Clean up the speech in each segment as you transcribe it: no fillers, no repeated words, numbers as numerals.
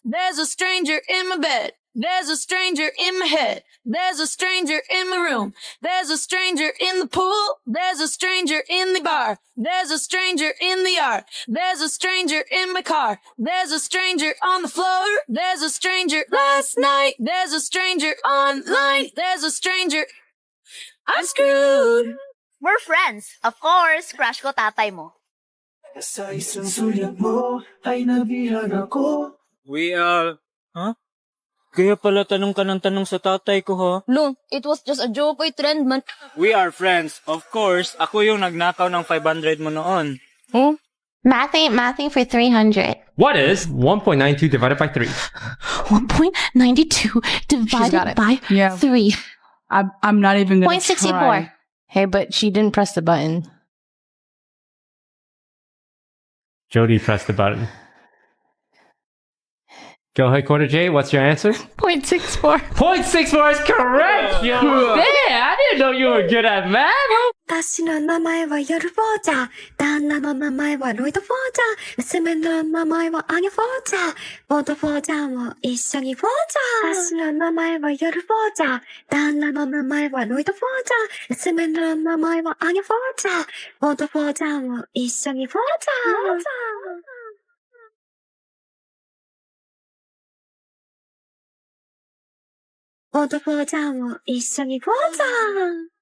There's a stranger in my bed. There's a stranger in my head. There's a stranger in my room. There's a stranger in the pool. There's a stranger in the bar. There's a stranger in the yard. There's a stranger in my car. There's a stranger on the floor. There's a stranger last night. There's a stranger online. There's a stranger. I'm screwed. We're friends. Of course, crush ko tatay mo. Sa isang sulyap mo ay nabihag ako. We are... Huh? Kaya pala tanong ka ng tanong sa tatay ko, ha? No, it was just a joke. Ay, trend man. We are friends. Of course, ako yung nagnakaw ng 500 mo noon. Hmm? Mathing for 300. What is 1.92 divided by 3? 1.92 divided by 3. I'm not even gonna 0.64. try. Hey, but she didn't press the button. Jody pressed the button. Go ahead, Quarter J. What's your answer? 0.64. 0.64 is correct! Yo! Man, I didn't know you were good at math. 私の名前はヨルフォーチャー。旦那の名前はロイド・フォーチャー。娘の名前はアニャ・フォーチャー。ボート・フォーチャーも一緒にフォーチャー。私の名前はヨルフォーチャー。旦那の名前はロイド・フォーチャー。娘の名前はアニャ・フォーチャー。ボート・フォーチャーも一緒にフォーチャー。ボート・フォーチャーも一緒にフォーチャー。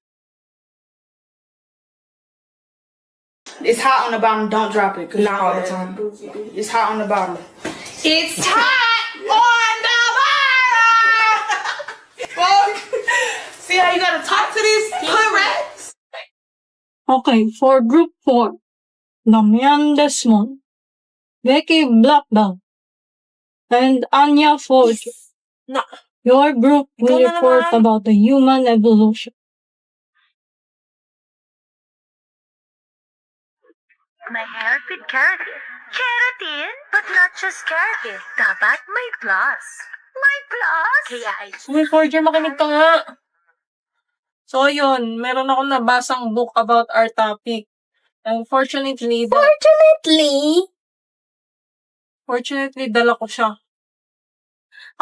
It's hot on the bottom. Don't drop it. Not all the time. It's hot on the bottom. It's hot on the bottom. See how you gotta talk to these correct? Okay, for group 4, Damian Desmond, Becky Blackbell, and Anya Forge. No. Your group will Ikaw na report naman. about the human evolution. My hair with keratin. Keratin? But not just keratin. Dapat may plus. May plus? Kaya ay... Uy, Forger, makinig ka nga. So, yun. Meron akong nabasang book about our topic. Unfortunately, fortunately, dala ko siya.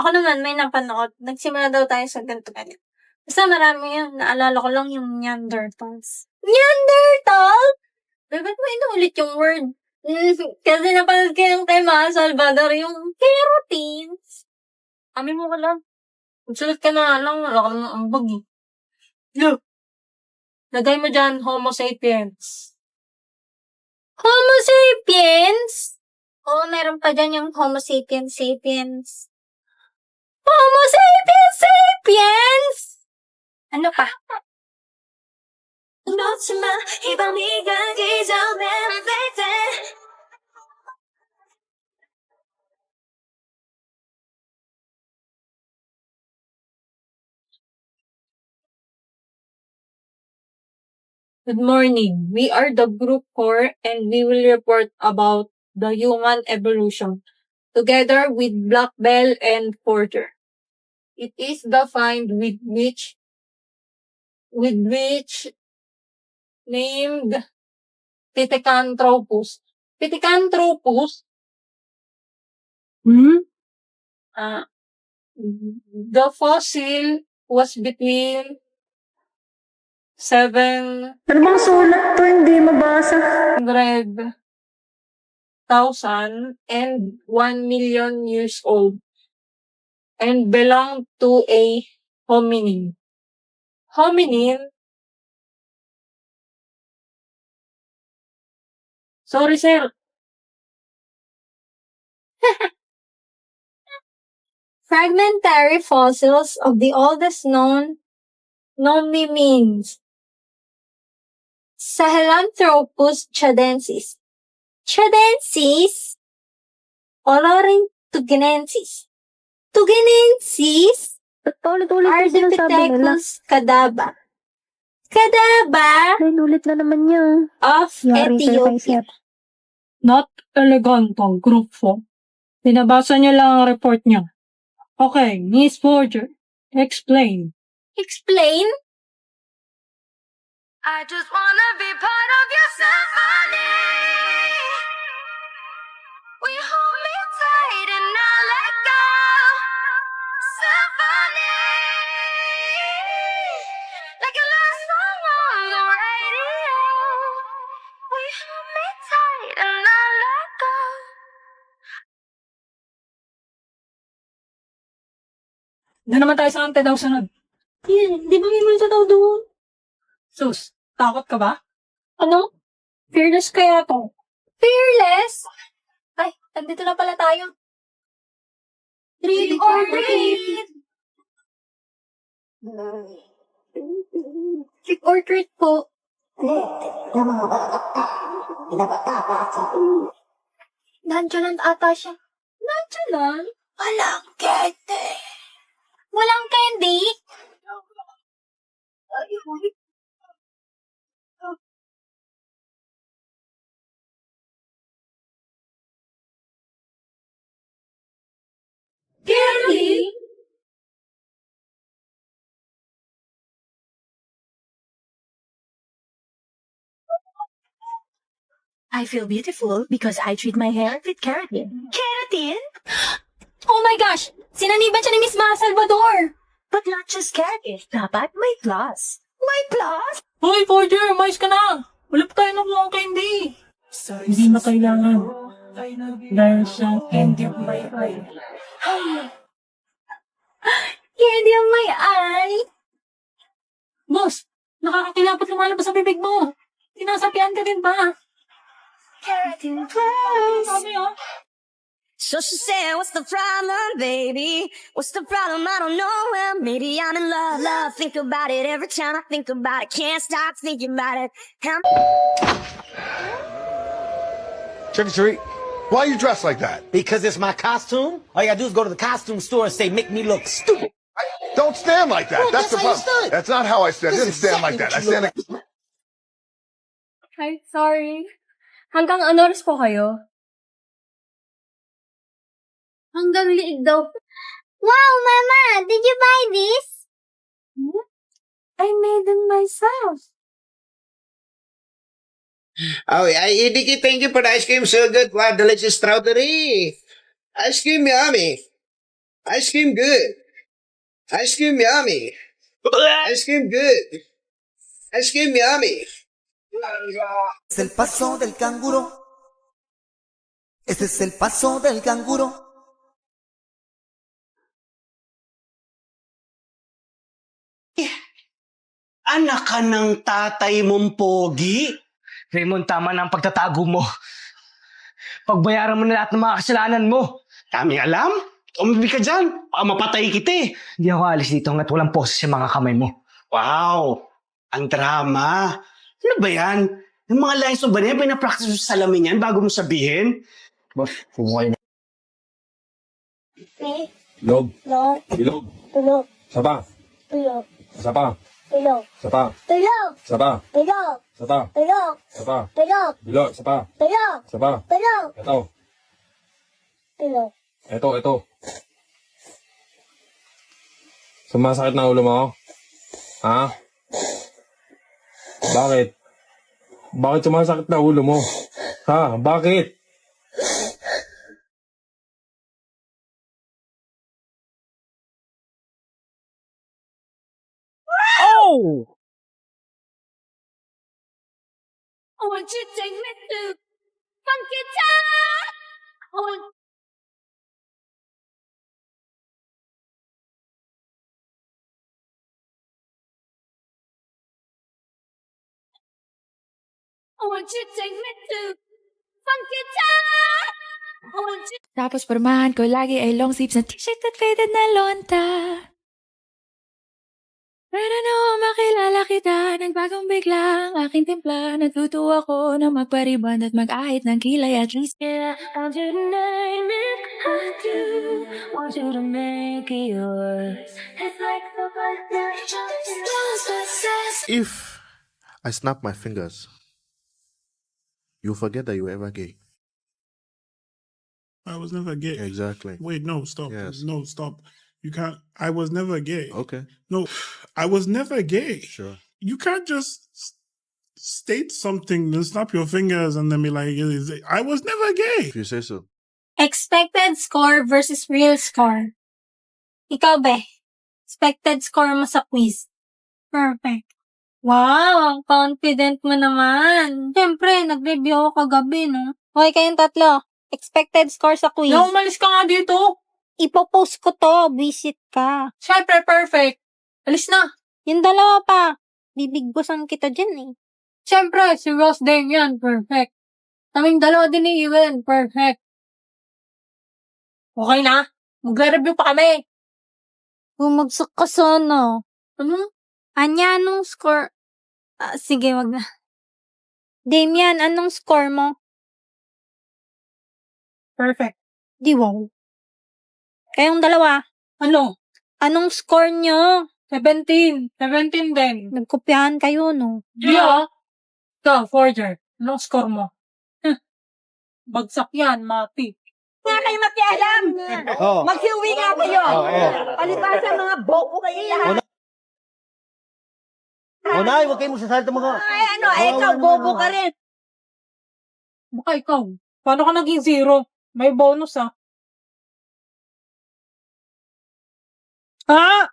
Ako naman, may napanood. Nagsimula daw tayo sa ganito. Basta marami yun. Naalala ko lang yung Neanderthals. Neanderthal? Ba't mo inulit yung word? Kasi napanood ko yung kay Ma Salvador, yung keratins. Amin mo ka lang. Magsulat ka na lang. Wala ka lang ambag eh. Look. Lagay mo dyan, Homo sapiens. Homo sapiens? Oo, meron pa dyan yung Homo sapiens sapiens. Homo sapiens sapiens! Ano pa? 놓지마 이 밤이 가기 전에 baby. Good morning. We are the group 4 and we will report about the human evolution together with Blackbell and Porter. It is the find with which named Pithecanthropus. Pithecanthropus? The fossil was between 700,000 Ano bang sulat to? Hindi mabasa. and 1 million years old and belonged to a hominin. Sorry, sir. Fragmentary fossils of the oldest known means Sahelanthropus chadensis. Olorhyntogenensis. Ardipithecus cadaba. Ulit na naman niya. Of Ethiopia. Not elegant to, group 4. Pinabasa niya lang ang report niya. Okay, Miss Forger, explain. Explain? I just wanna be part of your symphony. We hold me tight and I let go. Doon naman tayo sa ante daw sunod. Di ba may multo daw doon? Sus, takot ka ba? Ano? Fearless kaya to? Fearless? Ay, nandito na pala tayo. Trick or treat! Trick or treat po. Nandiyan ata siya. Nandiyan? Walang candy. Walang candy? Candy? I feel beautiful because I treat my hair with keratin. Keratin? Oh my gosh! Sinaniban siya ni Miss Ma Salvador! But not just keratin. Dapat may plus. May plus? Hoy, Forger, mais ka na! Wala pa tayo nakuha ang candy. Hindi na kailangan. Dahil sa candy of my eye. Candy on my eye! Boss, nakakakilapot lumalabas sa bibig mo. Sinasapian ka din ba? Keratin plus. Sabi So she said, what's the problem, baby? What's the problem? I don't know. Well, maybe I'm in love, love. Think about it every time I think about it. Can't stop thinking about it. Trick or treat. Why are you dressed like that? Because it's my costume. All you gotta do is go to the costume store and say, make me look stupid. Don't stand like that. Well, that's the that's how you problem. stood. That's not how I stand. I This didn't is stand like exactly that. I what you stand. Hi, sorry. Hanggang ano oras po kayo? Hanggang liig daw. Wow, Mama! Did you buy this? I made them myself. Oh, yeah, Idiki, thank you for the ice cream. So good. Wow, delicious strawberry. Ice cream yummy. Ice cream good. Ice cream yummy. Ice cream good. Ice cream yummy. Es el paso del canguro. Ese es el paso del canguro. Anak ka ng tatay mong pogi. Raymond, tama na ang pagtatago mo. Pagbayaran mo na lahat ng mga kasalanan mo. Daming alam? Umibig ka dyan. Baka mapatay kita eh. Hindi ako alis dito hanggat walang poses sa mga kamay mo. Wow! Ang drama. Ano ba yan? Yung mga lines mo ba na yan? Pinapractice mo sa salamin yan bago mo sabihin? Boss, kumukha na. Log. Tulog. Ilog. Tulog. Sapa. Tulog. Sapa. Tulog. Sapa. Tulog. Sapa. Tulog. Sapa. Tulog. Sapa. Tulog. Bilo. Sapa. Tulog. Sapa. Tulog. Ito. Tulog. Ito. Sumasakit na ulo mo? Ha? Bakit? Bakit sumasakit na ulo mo? Ha? Bakit? Oh! I want you to take me to funky town. I want I want you to take me to funky town. I want you. Tapos pormahan ko lagi ay long sleeves na t-shirt at faded na lonta. Pero no, makilala kita, nagbagong bigla ang aking timpla. Natuto ako na magpariban at mag-ahit ng kilay at least. Yeah, I want you to name it, I do want you to make it yours. It's like the If I snap my fingers, you'll forget that you were ever gay. I was never gay. Exactly. Wait, no, stop. Yes. No, stop. You can't. I was never gay. Okay. No, I was never gay. Sure. You can't just state something, then snap your fingers, and then be like, I was never gay. If you say so. Expected score versus real score. Ikaw, be. Expected score mo sa quiz. Perfect. Wow, ang confident mo naman. Siyempre, nag-review ako kagabi, no? Okay kayong tatlo. Expected score sa quiz. Na umalis ka nga dito. Ipopost ko to. Visit ka. Syempre, perfect. Alis na. Yung dalawa pa. Bibigbosan kita dyan eh. Syempre, si Ross din yan. Perfect. Kaming dalawa din ni Ewan. Perfect. Okay na? Magre-review pa kami. Bumagsak ka sana. Ano? Anya, anong score? Sige, wag na. Damian, anong score mo? Perfect. Di wow. Kayong dalawa, Ano? anong score nyo? 17. 17 din. Nagkopyahan kayo, no? Yeah. Ikaw, forger. Anong score mo? Bagsak yan, mati. Nga kayo makialam! Oo. Maghiuwi nga kayo! Oo. Palibasa mga boko kayo lahat! Nay, huwag kayo magsasalita mga... Ay ano, ikaw bobo ka rin! Baka ikaw. Paano ka naging 0? May bonus ah. Ha?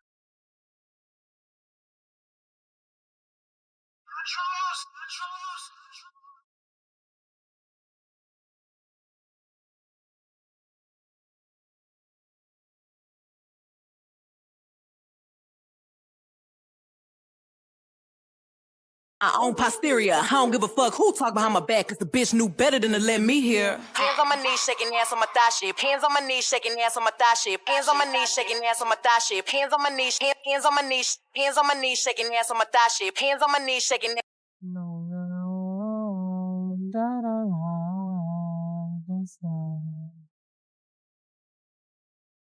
I own posterior. I don't give a fuck who talk behind my back, cause the bitch knew better than to let me hear. Hands on my knees, shaking ass on my thigh shape. Hands on my knees, shaking ass on my thigh shape. Hands on my knees, shaking ass on my thigh shape. Hands on my knees, hands on my knees, hands on my knees, shaking ass on my thigh shape. Hands on my knees, shaking.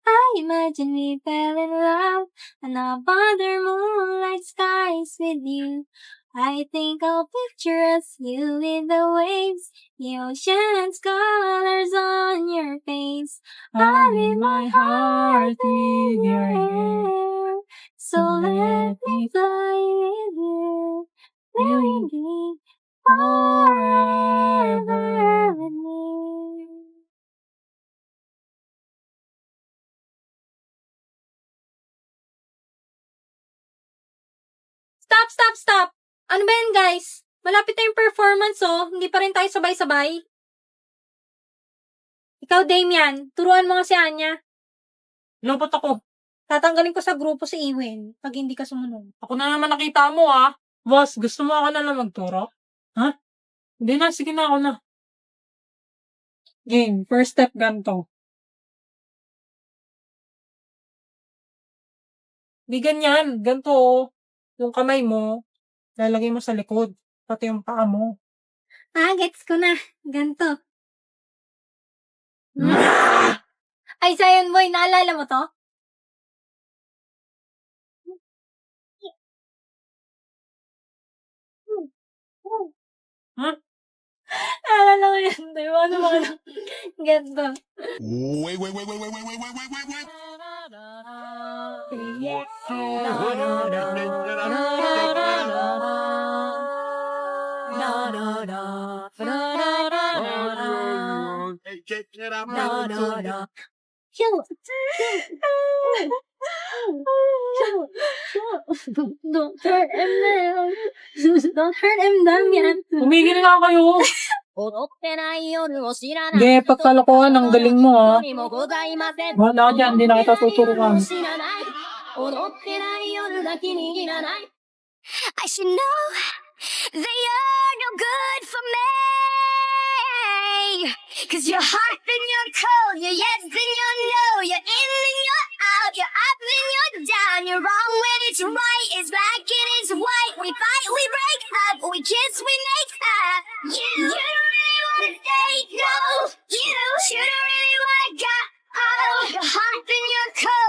I imagine we fell in love and under moonlight skies with you. I think I'll picture us, you with the waves, the ocean's colors on your face. I leave my heart in your hair, so let me fly with you. Will you be forever with me? Stop! Ano ba yan, guys? Malapit na yung performance, oh. Hindi pa rin tayo sabay-sabay. Ikaw, Damian, turuan mo nga si Anya. Lupot ako. Tatanggalin ko sa grupo si Ewen pag hindi ka sumunod. Ako na naman nakita mo ah. Boss, gusto mo ako na lang magturo? Ha? Hindi na, sige na ako na. Game, first step ganito. Di ganyan, ganito oh. Yung kamay mo, lalagay mo sa likod, pati yung paa mo. Gets ko na. Ganto. Ay, Zion Boy, naalala mo to? Ha? Naalala ko yan, diba? Ano ba? Ganto. Wait. Don't hurt him now. Don't hurt him, Damian. Tumigil nga kayo. Ge, pagkalokohan, ang galing mo ha. Wala ka dyan, hindi na kita tuturukan. I should know that you're no good for me. Cause you're hot then you're cold, you're yes then you're no, you're in then you're out, you're up then you're down, you're wrong when it's right, it's black and it's white, we fight, we break up, we kiss, we make up. You don't really wanna stay, no, you don't really wanna go. Oh, you're hot then you're cold.